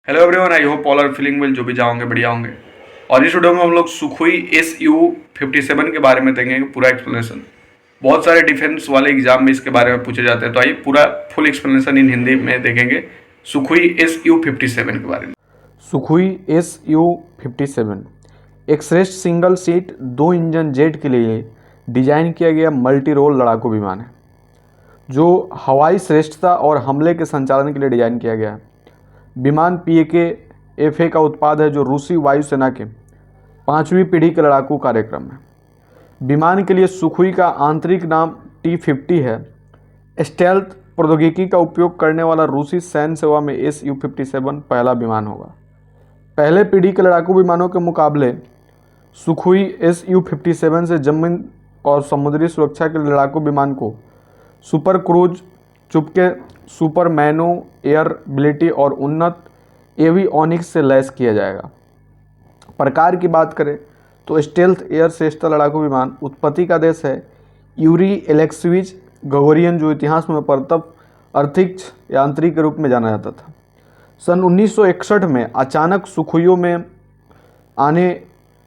Hello everyone, I hope all are feeling well. जो भी जाओगे बढ़िया होंगे। और इस वीडियो में हम लोग सुखोई SU-57 के बारे में देखेंगे पूरा एक्सप्लेनेशन। बहुत सारे डिफेंस वाले एग्जाम में इसके बारे में पूछे जाते हैं, तो आइए पूरा फुल एक्सप्लेनेशन इन हिंदी में देखेंगे सुखोई SU-57 के बारे में। सुखोई SU-57 एक श्रेष्ठ सिंगल सीट 2 इंजन जेट के लिए डिजाइन किया गया मल्टी रोल लड़ाकू विमान है, जो हवाई श्रेष्ठता और हमले के संचालन के लिए डिजाइन किया गया है। विमान PAK-FA का उत्पाद है, जो रूसी वायुसेना के 5वीं पीढ़ी के लड़ाकू कार्यक्रम है। विमान के लिए सुखोई का आंतरिक नाम T-50 है। स्टेल्थ प्रौद्योगिकी का उपयोग करने वाला रूसी सैन्य सेवा में SU-57 पहला विमान होगा। पहले पीढ़ी के लड़ाकू विमानों के मुकाबले सुखोई SU-57 से जमीन और समुद्री सुरक्षा के लड़ाकू विमान को सुपर क्रूज, चुपके, सुपर मैनो एयरबिलिटी और उन्नत एवियोनिक्स से लैस किया जाएगा। प्रकार की बात करें तो स्टेल्थ एयर श्रेष्ठता लड़ाकू विमान उत्पत्ति का देश है यूरी एलेक्सीविच गगोरियन, जो इतिहास में प्रथम अंतरिक्ष यात्री के रूप में जाना जाता था। सन 1961 में अचानक सुखोइयों में आने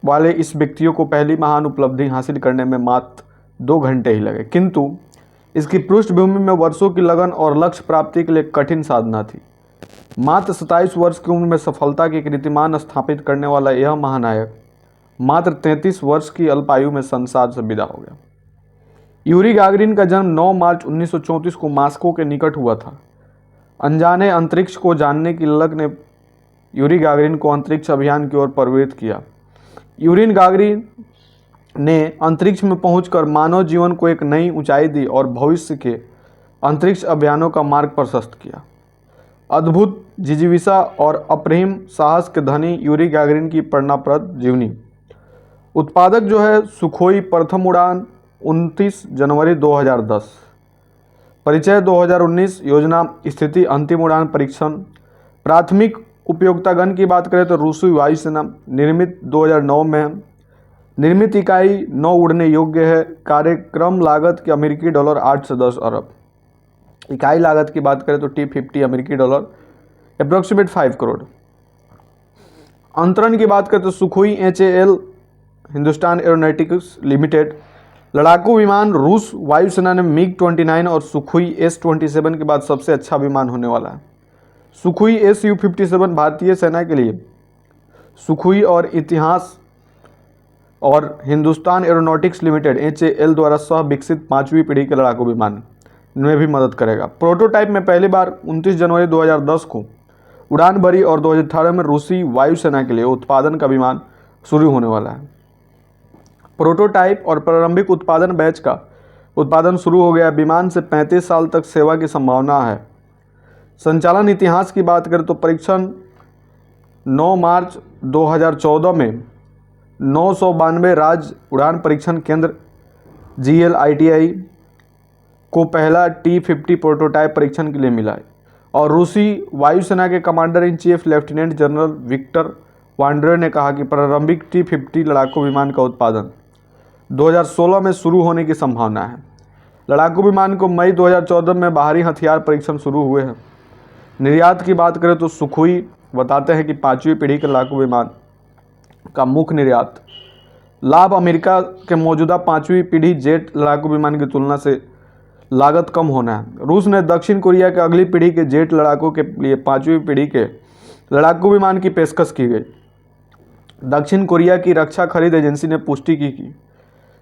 वाले इस व्यक्तियों को पहली महान उपलब्धि हासिल करने में मात्र 2 घंटे ही लगे, किंतु इसकी पृष्ठभूमि में वर्षों की लगन और लक्ष्य प्राप्ति के लिए कठिन साधना थी। मात्र 27 वर्ष की उम्र में सफलता के कीर्तिमान स्थापित करने वाला यह महानायक मात्र 33 वर्ष की अल्पायु में संसार से विदा हो गया। यूरी गागरिन का जन्म 9 मार्च 1934 को मॉस्को के निकट हुआ था। अनजाने अंतरिक्ष को जानने की ललक ने यूरी गागरिन को अंतरिक्ष अभियान की ओर प्रवृत्त किया। यूरी गागरिन ने अंतरिक्ष में पहुंचकर मानव जीवन को एक नई ऊंचाई दी और भविष्य के अंतरिक्ष अभियानों का मार्ग प्रशस्त किया। अद्भुत जिजीविषा और अप्रतिम साहस के धनी यूरी गागरिन की प्रेरणाप्रद जीवनी। उत्पादक जो है सुखोई, प्रथम उड़ान 29 जनवरी 2010, परिचय 2019, योजना स्थिति अंतिम उड़ान परीक्षण। प्राथमिक उपयोगितागण की बात करें तो रूसी वायुसेना, निर्मित 2009 में है। निर्मित इकाई 9 उड़ने योग्य है। कार्यक्रम लागत की अमेरिकी डॉलर 8 से 10 अरब। इकाई लागत की बात करें तो T-50 अमेरिकी डॉलर अप्रोक्सीमेट 5 करोड़। अंतरण की बात करें तो Sukhoi HAL Hindustan aeronautics limited लड़ाकू विमान रूस वायुसेना ने MiG-29 और सुखोई S-27 के बाद सबसे अच्छा विमान होने वाला है। सुखोई SU-57 भारतीय सेना के लिए सुखोई और इतिहास और हिंदुस्तान एरोनॉटिक्स लिमिटेड HAL द्वारा सह विकसित 5वीं पीढ़ी के लड़ाकू विमान में भी मदद करेगा। प्रोटोटाइप में पहली बार 29 जनवरी 2010 को उड़ान भरी और 2018 में रूसी वायुसेना के लिए उत्पादन का विमान शुरू होने वाला है। प्रोटोटाइप और प्रारंभिक उत्पादन बैच का उत्पादन शुरू हो गया। विमान से 35 साल तक सेवा की संभावना है। संचालन इतिहास की बात करें तो परीक्षण 9 मार्च 2014 में 992 राज्य उड़ान परीक्षण केंद्र GLITI को पहला T-50 प्रोटोटाइप परीक्षण के लिए मिला है। और रूसी वायुसेना के commander in chief lieutenant general Victor वांड्रे ने कहा कि प्रारंभिक T-50 लड़ाकू विमान का उत्पादन 2016 में शुरू होने की संभावना है। लड़ाकू विमान को मई 2014 में बाहरी हथियार परीक्षण शुरू हुए हैं। निर्यात की बात करें तो सुखोई बताते हैं कि 5वीं पीढ़ी के लड़ाकू विमान का मुख्य निर्यात लाभ अमेरिका के मौजूदा 5वीं पीढ़ी जेट लड़ाकू विमान की तुलना से लागत कम होना है। रूस ने दक्षिण कोरिया के अगली पीढ़ी के जेट लड़ाकू के लिए 5वीं पीढ़ी के लड़ाकू विमान की पेशकश की गई। दक्षिण कोरिया की रक्षा खरीद एजेंसी ने पुष्टि की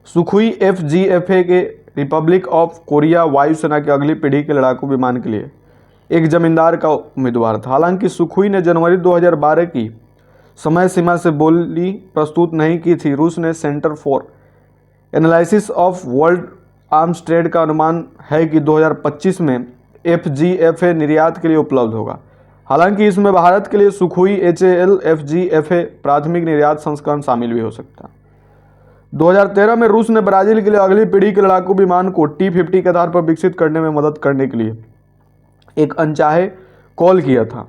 सुखोई FGFA के रिपब्लिक ऑफ कोरिया वायुसेना की अगली पीढ़ी के लड़ाकू विमान के लिए एक जमींदार का उम्मीदवार था। हालांकि सुखोई ने जनवरी 2012 की समय सीमा से बोली प्रस्तुत नहीं की थी। रूस ने centre for analysis of world arms trade का अनुमान है कि 2025 में FGFA निर्यात के लिए उपलब्ध होगा। हालांकि इसमें भारत के लिए सुखोई HAL FGFA प्राथमिक निर्यात संस्करण शामिल भी हो सकता है। 2013 में रूस ने ब्राजील के लिए अगली पीढ़ी के लड़ाकू विमान को T-50 के आधार पर विकसित करने में मदद करने के लिए एक अनचाहे कॉल किया था।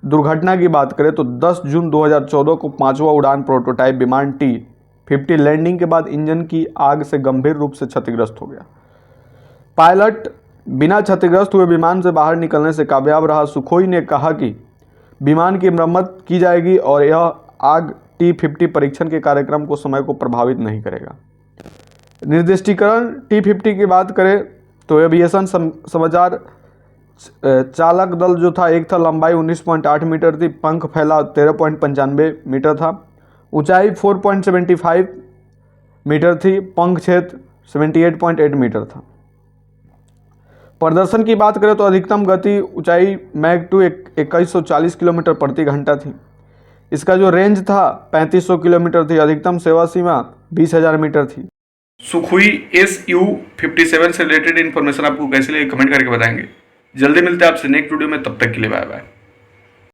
दुर्घटना की बात करें तो 10 जून 2014 को 5वां उड़ान प्रोटोटाइप विमान T-50 लैंडिंग के बाद इंजन की आग से गंभीर रूप से क्षतिग्रस्त हो गया। पायलट बिना क्षतिग्रस्त हुए विमान से बाहर निकलने से कामयाब रहा। सुखोई ने कहा कि विमान की मरम्मत की जाएगी और यह आग T-50 परीक्षण के कार्यक्रम को समय को प्रभावित नहीं करेगा। निर्दिष्टीकरण T-50 की बात करें तो एविएशन समाचार चालक दल जो था, एक था लंबाई 19.8 मीटर थी, पंख फैला 13.95 मीटर था, ऊंचाई 4.75 मीटर थी, पंख क्षेत्र 78.8 मीटर था। प्रदर्शन की बात करें तो अधिकतम गति ऊंचाई मैक 2 2140 किलोमीटर प्रति घंटा थी। इसका जो रेंज था 3500 किलोमीटर थी। अधिकतम सेवा सीमा 20,000 मीटर थी। सुखोई Su-57 से रिलेटेड इन्फॉर्मेशन आपको कैसे लगी कमेंट करके बताएंगे। जल्दी मिलते हैं आपसे नेक्स्ट वीडियो में, तब तक के लिए बाय बाय।